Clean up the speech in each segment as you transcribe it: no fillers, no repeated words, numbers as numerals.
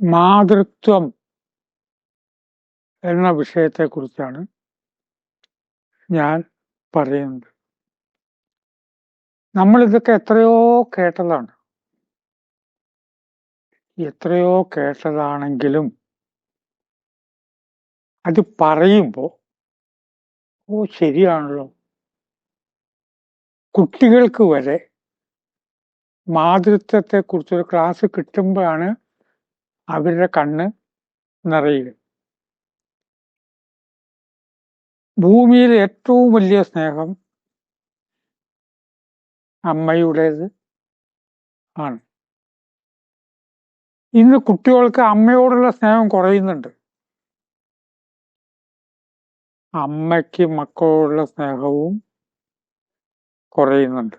മാതൃത്വം എന്ന വിഷയത്തെക്കുറിച്ചാണ് ഞാൻ പറയുന്നത്. നമ്മളിതൊക്കെ എത്രയോ കേട്ടതാണെങ്കിലും അത് പറയുമ്പോൾ ശരിയാണല്ലോ, കുട്ടികൾക്ക് വരെ മാതൃത്വത്തെക്കുറിച്ചൊരു ക്ലാസ് കിട്ടുമ്പോഴാണ് അവരുടെ കണ്ണ് നിറയുക. ഭൂമിയിൽ ഏറ്റവും വലിയ സ്നേഹം അമ്മയുടേത് ആണ്. ഇന്ന് കുട്ടികൾക്ക് അമ്മയോടുള്ള സ്നേഹം കുറയുന്നുണ്ട്. അമ്മയ്ക്ക് മക്കളോടുള്ള സ്നേഹവും കുറയുന്നുണ്ട്.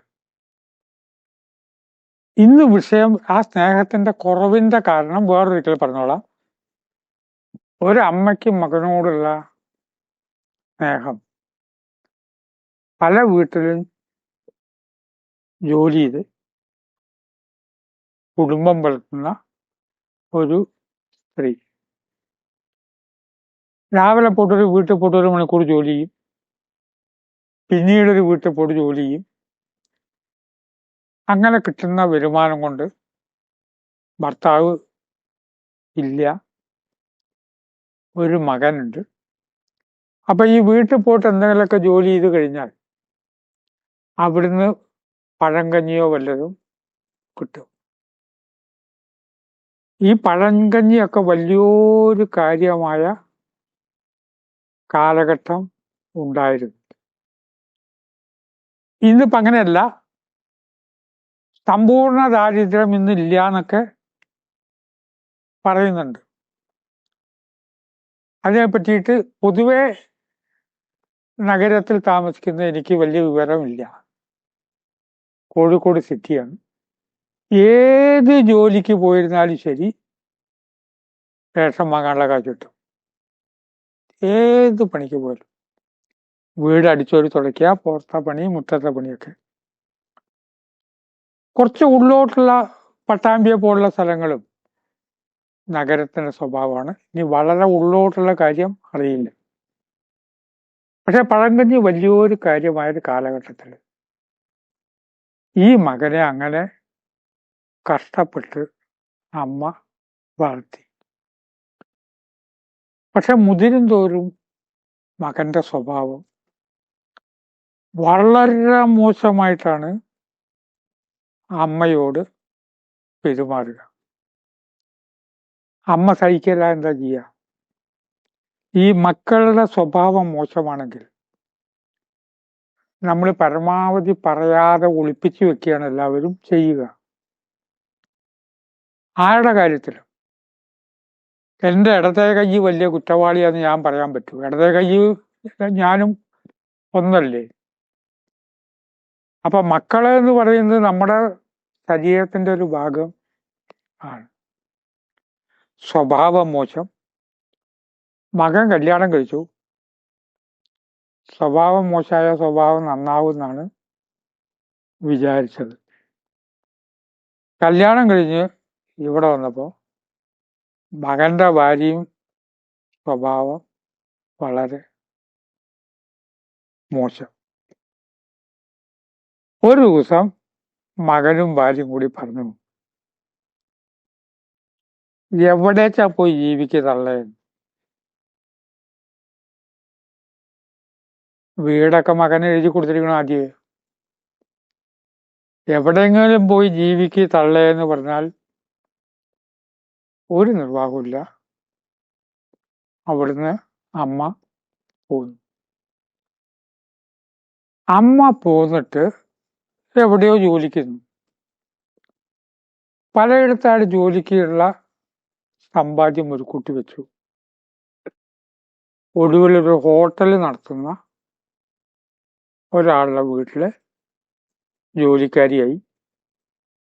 ഇന്ന് വിഷയം ആ സ്നേഹത്തിന്റെ കുറവിന്റെ കാരണം വേറൊരിക്കൽ പറഞ്ഞോളാം. ഒരമ്മയ്ക്ക് മകനോടുള്ള സ്നേഹം പല വീട്ടിലും ജോലി ചെയ്ത് കുടുംബം വളർത്തുന്ന ഒരു സ്ത്രീ രാവിലെ പോയിട്ടൊരു വീട്ടിൽ പോയിട്ട് 1 മണിക്കൂർ ജോലി ചെയ്യും, പിന്നീടൊരു വീട്ടിൽ പോയിട്ട് ജോലി ചെയ്യും. അങ്ങനെ കിട്ടുന്ന വരുമാനം കൊണ്ട് ഭർത്താവ് ഇല്ല, ഒരു മകനുണ്ട്. അപ്പൊ ഈ വീട്ടിൽ പോയിട്ട് എന്തെങ്കിലുമൊക്കെ ജോലി ചെയ്ത് കഴിഞ്ഞാൽ അവിടുന്ന് പഴങ്കഞ്ഞിയോ വല്ലതും കിട്ടും. ഈ പഴങ്കഞ്ഞിയൊക്കെ വലിയൊരു കാര്യമായ കാലഘട്ടം ഉണ്ടായിരുന്നു. ഇന്നിപ്പോ അങ്ങനെയല്ല, സമ്പൂർണ്ണ ദാരിദ്ര്യം ഇന്നില്ല എന്നൊക്കെ പറയുന്നുണ്ട്. അതിനെ പറ്റിയിട്ട് പൊതുവെ നഗരത്തിൽ താമസിക്കുന്ന എനിക്ക് വലിയ വിവരമില്ല. കോഴിക്കോട് സിറ്റിയാണ്. ഏത് ജോലിക്ക് പോയിരുന്നാലും ശരി റേഷൻ വാങ്ങാനുള്ള കാശ് കിട്ടും. ഏത് പണിക്ക് പോയാലും, വീട് അടിച്ചോരി തുടയ്ക്കുക, പുറത്തെ പണി, മുറ്റത്തെ പണിയൊക്കെ. കുറച്ച് ഉള്ളോട്ടുള്ള പട്ടാമ്പിയെ പോലുള്ള സ്ഥലങ്ങളും നഗരത്തിന്റെ സ്വഭാവമാണ്. ഇനി വളരെ ഉള്ളോട്ടുള്ള കാര്യം അറിയില്ല. പക്ഷെ പഴങ്കഞ്ഞി വലിയൊരു കാര്യമായൊരു കാലഘട്ടത്തിൽ ഈ മകനെ അങ്ങനെ കഷ്ടപ്പെട്ട് അമ്മ വളർത്തി. പക്ഷെ മുതിരും തോറും മകന്റെ സ്വഭാവം വളരെ മോശമായിട്ടാണ് അമ്മയോട് പെരുമാറുക. അമ്മ സഹിക്കില്ല, എന്താ ചെയ്യുക? ഈ മക്കളുടെ സ്വഭാവം മോശമാണെങ്കിൽ നമ്മൾ പരമാവധി പറയാതെ ഒളിപ്പിച്ചു വെക്കുകയാണ് എല്ലാവരും ചെയ്യുക. ആരുടെ കാര്യത്തിലും എൻ്റെ ഇടത്തെ കൈ വലിയ കുറ്റവാളിയാന്ന് ഞാൻ പറയാൻ പറ്റൂ? ഇടത്തെ കൈ ഞാനും ഒന്നല്ലേ? അപ്പൊ മക്കളെ എന്ന് പറയുന്നത് നമ്മുടെ ശരീരത്തിന്റെ ഒരു ഭാഗം ആണ്. സ്വഭാവം മോശം. മകൻ കല്യാണം കഴിച്ചു, സ്വഭാവം മോശമായ സ്വഭാവം നന്നാവുമെന്നാണ് വിചാരിച്ചത്. കല്യാണം കഴിഞ്ഞ് ഇവിടെ വന്നപ്പോ മകന്റെ ഭാര്യയും സ്വഭാവം വളരെ മോശം. ഒരു ദിവസം മകനും ഭാര്യയും കൂടി പറഞ്ഞു, എവിടേക്കാ പോയി ജീവിക്കതള്ളേ? വീടൊക്കെ മകന് എഴുതി കൊടുത്തിരിക്കണം ആദ്യമേ. എവിടെയെങ്കിലും പോയി ജീവിക്ക് തള്ളേ എന്ന് പറഞ്ഞാൽ ഒരു നിർവാഹമില്ല. അവിടുന്ന് അമ്മ പോന്നു. അമ്മ പോന്നിട്ട് എവിടെയോ ജോലിക്കുന്നു. പലയിടത്താണ് ജോലിക്കുള്ള സമ്പാദ്യം ഒരു കൂട്ടി വെച്ചു. ഒടുവിലൊരു ഹോട്ടൽ നടത്തുന്ന ഒരാളുടെ വീട്ടില് ജോലിക്കാരിയായി.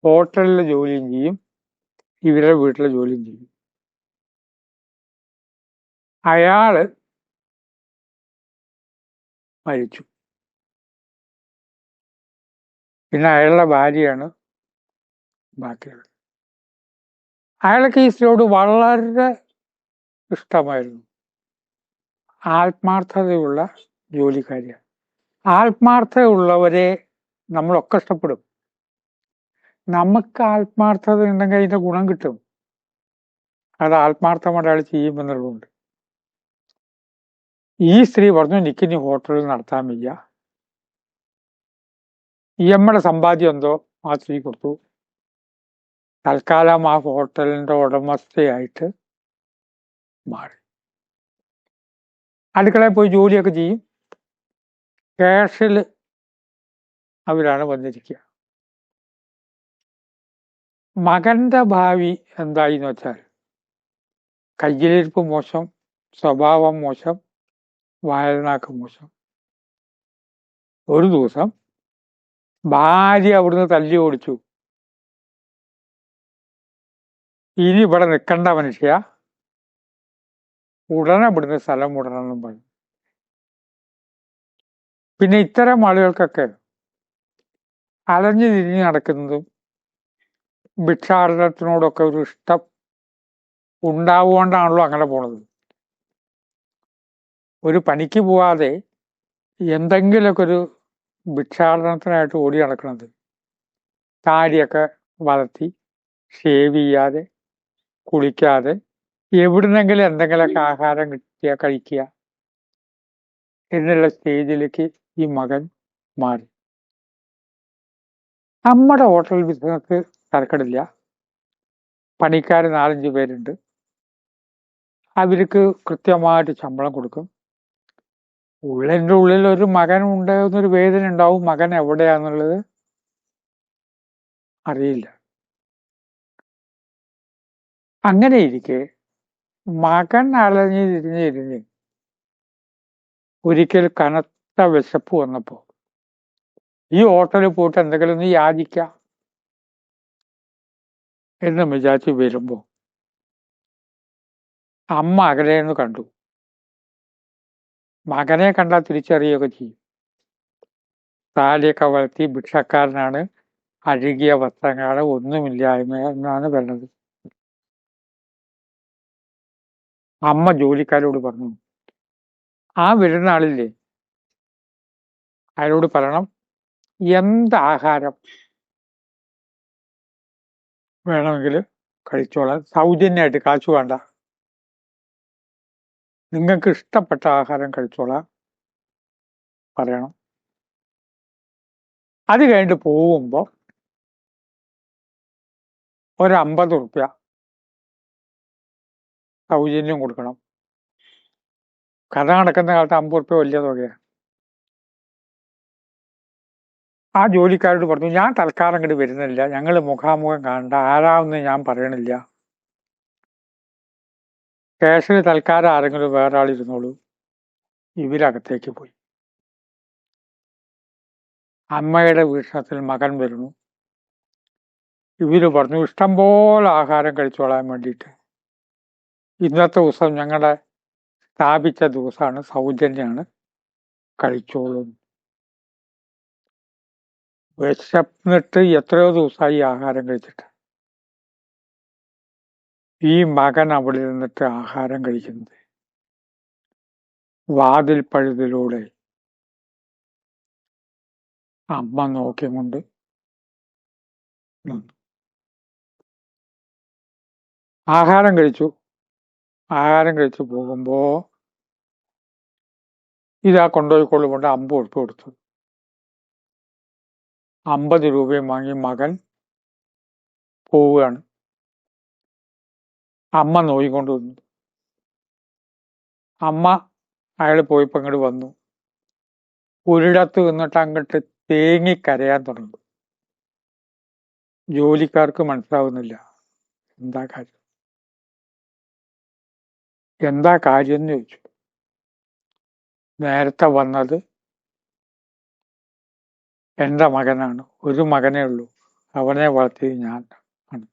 ഹോട്ടലിലെ ജോലിയും ചെയ്യും, ഇവരുടെ വീട്ടിലെ ജോലിയും ചെയ്യും. അയാള് മരിച്ചു. പിന്നെ അയാളുടെ ഭാര്യയാണ് ബാക്കിയുള്ളത്. അയാൾക്ക് ഈ സ്ത്രീയോട് വളരെ ഇഷ്ടമായിരുന്നു. ആത്മാർത്ഥതയുള്ള ജോലിക്കാരിയാണ്. ആത്മാർത്ഥതയുള്ളവരെ നമ്മളൊക്കെ ഇഷ്ടപ്പെടും. നമുക്ക് ആത്മാർത്ഥത ഉണ്ടെങ്കിൽ അതിന്റെ ഗുണം കിട്ടും. അത് ആത്മാർത്ഥമായിട്ട് അയാൾ ചെയ്യുമെന്നുള്ളതുകൊണ്ട്. ഈ സ്ത്രീ പറഞ്ഞു, എനിക്കിനി ഹോട്ടലിൽ നടത്താൻ വയ്യ. നമ്മുടെ സമ്പാദ്യം എന്തോ ആ സ്ത്രീ കൊടുത്തു. തൽക്കാലം ആ ഹോട്ടലിന്റെ ഉടമസ്ഥയായിട്ട് മാറി. അടുക്കളയിൽ പോയി ജോലിയൊക്കെ ചെയ്യും. ക്യാഷിൽ അവരാണ് വന്നിരിക്കുക. മകന്റെ ഭാവി എന്തായി എന്ന് വെച്ചാൽ, കയ്യിലിരിപ്പ് മോശം, സ്വഭാവം മോശം, വായനാക്ക് മോശം. ഒരു ദിവസം ഭാര്യ അവിടുന്ന് തല്ലി ഓടിച്ചു. ഇനി ഇവിടെ നിൽക്കേണ്ട മനുഷ്യ, ഉടനെ ഇവിടുന്ന് സ്ഥലം വിടണമെന്നും പറഞ്ഞു. പിന്നെ ഇത്തരം ആളുകൾക്കൊക്കെ അലഞ്ഞു തിരിഞ്ഞ് നടക്കുന്നതും ഭിക്ഷാടനത്തിനോടൊക്കെ ഒരു ഇഷ്ടം ഉണ്ടാവുകൊണ്ടാണല്ലോ അങ്ങനെ പോണത്. ഒരു പണിക്ക് പോവാതെ എന്തെങ്കിലുമൊക്കെ ഒരു ഭിക്ഷാടനത്തിനായിട്ട് ഓടി നടക്കുന്നത്. താടിയൊക്കെ വളർത്തി, ഷേവ് ചെയ്യാതെ, കുളിക്കാതെ, എവിടുന്നെങ്കിലും എന്തെങ്കിലുമൊക്കെ ആഹാരം കിട്ടിയാൽ കഴിക്കുക എന്നുള്ള സ്റ്റേജിലേക്ക് ഈ മകൻ മാറി. നമ്മുടെ ഹോട്ടൽ ബിസിനസ് തരക്കടില്ല. പണിക്കാർ 4-5 പേരുണ്ട്. അവർക്ക് കൃത്യമായിട്ട് ശമ്പളം കൊടുക്കും. ഉള്ളിൻ്റെ ഉള്ളിൽ ഒരു മകൻ ഉണ്ടാകുന്നൊരു വേദന ഉണ്ടാവും. മകൻ എവിടെയാന്നുള്ളത് അറിയില്ല. അങ്ങനെ ഇരിക്കെ മകൻ അലഞ്ഞ് തിരിഞ്ഞ് ഒരിക്കൽ കനത്ത വിശപ്പ് വന്നപ്പോ ഈ ഹോട്ടലിൽ പോയിട്ട് എന്തെങ്കിലും ഒന്ന് യാചിക്കാം എന്ന് വിചാരിച്ച് വരുമ്പോ അമ്മ അകലെന്ന് കണ്ടു. മകനെ കണ്ടാൽ തിരിച്ചറിയുകയൊക്കെ ചെയ്യും. താടിയൊക്കെ വളർത്തി, ഭിക്ഷക്കാരനാണ്, അഴുകിയ വസ്ത്രങ്ങളാണ്, ഒന്നുമില്ലായ്മ എന്നാണ് പറഞ്ഞത്. അമ്മ ജോലിക്കാരോട് പറഞ്ഞു, ആ വരുന്ന ആളില്ലേ, അയാളോട് പറയണം എന്ത് ആഹാരം വേണമെങ്കിൽ കഴിച്ചോളാം, സൗജന്യമായിട്ട്, കാശ് വേണ്ട, നിങ്ങൾക്ക് ഇഷ്ടപ്പെട്ട ആഹാരം കഴിച്ചോളാം പറയണം. അത് കഴിഞ്ഞിട്ട് പോകുമ്പോൾ ഒരു 50 ഉറുപ്യ സൗജന്യം കൊടുക്കണം. കഥ നടക്കുന്ന കാലത്ത് 50 ഉറുപ്യ വലിയ തുകയാണ്. ആ ജോലിക്കാരോട് പറഞ്ഞു, ഞാൻ തൽക്കാലം ഇങ്ങോട്ട് വരുന്നില്ല, ഞങ്ങൾ മുഖാമുഖം കാണണ്ട, ആരാമെന്ന് ഞാൻ പറയണില്ല, ക്യാഷിൽ തൽക്കാലം ആരെങ്കിലും വേറെ ആളിരുന്നോളൂ. ഇവരകത്തേക്ക് പോയി. അമ്മയുടെ വീക്ഷണത്തിൽ മകൻ വരുന്നു. ഇവര് പറഞ്ഞു, ഇഷ്ടംപോലെ ആഹാരം കഴിച്ചോളാൻ വേണ്ടിയിട്ട്, ഇന്നത്തെ ദിവസം ഞങ്ങളുടെ സ്ഥാപിച്ച ദിവസമാണ്, സൗജന്യമാണ്, കഴിച്ചോളൂ. വിശന്നിട്ട് എത്രയോ ദിവസമായി ആഹാരം കഴിച്ചിട്ട്. ഈ മകൻ അവിടെ നിന്നിട്ട് ആഹാരം കഴിക്കുന്നത് വാതിൽ പഴുതിലൂടെ അമ്മ നോക്കിക്കൊണ്ട് നിന്നു. ആഹാരം കഴിച്ചു പോകുമ്പോ ഇതാ കൊണ്ടുപോയിക്കൊള്ളുകൊണ്ട് 50 ഉറുപ്യ കൊടുത്തു. 50 രൂപയും വാങ്ങി മകൻ പോവുകയാണ്. അമ്മ നോക്കിക്കൊണ്ട് വന്നു. അമ്മ അയാൾ പോയപ്പോ അങ്ങോട്ട് വന്നു. ഒരിടത്ത് നിന്നിട്ട് അങ്ങോട്ട് തേങ്ങിക്കരയാൻ തുടങ്ങി. ജോലിക്കാർക്ക് മനസ്സിലാവുന്നില്ല എന്താ കാര്യം എന്ന് ചോദിച്ചു. നേരത്തെ വന്നത് എൻ്റെ മകനാണ്, ഒരു മകനേ ഉള്ളൂ, അവനെ വളർത്തിയത് ഞാൻ ആണ്.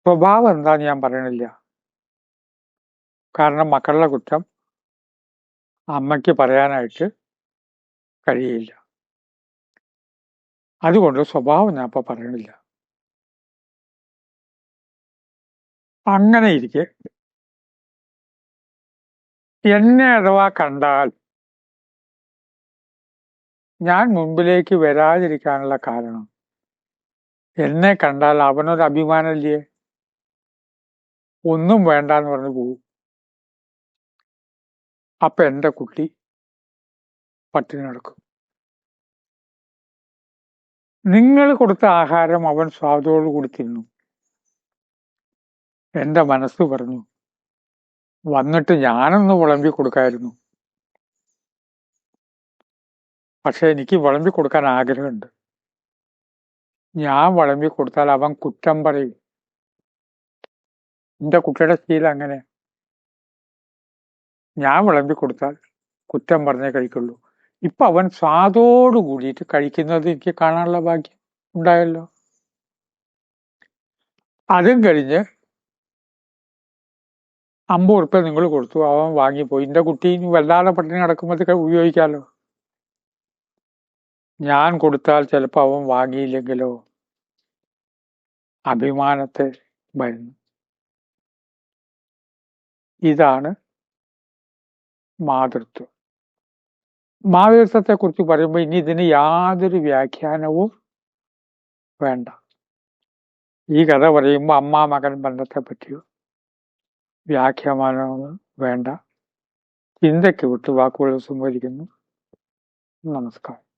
സ്വഭാവം എന്താന്ന് ഞാൻ പറയണില്ല, കാരണം മക്കളുടെ കുറ്റം അമ്മയ്ക്ക് പറയാനായിട്ട് കഴിയില്ല. അതുകൊണ്ട് സ്വഭാവം ഞാൻ ഇപ്പൊ പറയണില്ല. അങ്ങനെ ഇരിക്കെ എന്നെ അഥവാ കണ്ടാൽ ഞാൻ മുമ്പിലേക്ക് വരാതിരിക്കാനുള്ള കാരണം, എന്നെ കണ്ടാൽ അവനൊരു അഭിമാനമില്ലേ, ഒന്നും വേണ്ടാന്ന് പറഞ്ഞു പോകും. അപ്പൊ എന്റെ കുട്ടി പട്ടിണി നടക്കും. നിങ്ങൾ കൊടുത്ത ആഹാരം അവൻ സ്വാദോട് കൂടി തിന്നു. എന്റെ മനസ്സ് പറഞ്ഞു, വന്നിട്ട് ഞാനൊന്ന് വിളമ്പി കൊടുക്കായിരുന്നു. പക്ഷെ എനിക്ക് വിളമ്പി കൊടുക്കാൻ ആഗ്രഹമുണ്ട്. ഞാൻ വിളമ്പി കൊടുത്താൽ അവൻ കുറ്റം പറയും. എന്റെ കുട്ടിയുടെ ശീലം അങ്ങനെ. ഞാൻ വിളമ്പി കൊടുത്താൽ കുറ്റം പറഞ്ഞേ കഴിക്കുള്ളൂ. ഇപ്പൊ അവൻ സ്വാദോട് കൂടിയിട്ട് കഴിക്കുന്നത് എനിക്ക് കാണാനുള്ള ഭാഗ്യം ഉണ്ടായല്ലോ. അതും കഴിഞ്ഞ് 50 ഉറുപ്പ്യ നിങ്ങൾ കൊടുത്തു, അവൻ വാങ്ങിപ്പോയി. എന്റെ കുട്ടി വല്ലാതെ പട്ടിണി കിടക്കുമ്പോൾ ഉപയോഗിക്കാമല്ലോ. ഞാൻ കൊടുത്താൽ ചിലപ്പോ അവൻ വാങ്ങിയില്ലെങ്കിലോ, അഭിമാനത്തെ വരുന്നു. ഇതാണ് മാതൃത്വം. മാതൃത്വത്തെ കുറിച്ച് പറയുമ്പോൾ ഇനി ഇതിന് യാതൊരു വ്യാഖ്യാനവും വേണ്ട. ഈ കഥ പറയുമ്പോൾ അമ്മ മകൻ ബന്ധത്തെ പറ്റിയോ വ്യാഖ്യാനമൊന്നും വേണ്ട. ചിന്തയ്ക്ക് വിട്ട് വാക്കുകൾ സംവദിക്കുന്നു. നമസ്കാരം.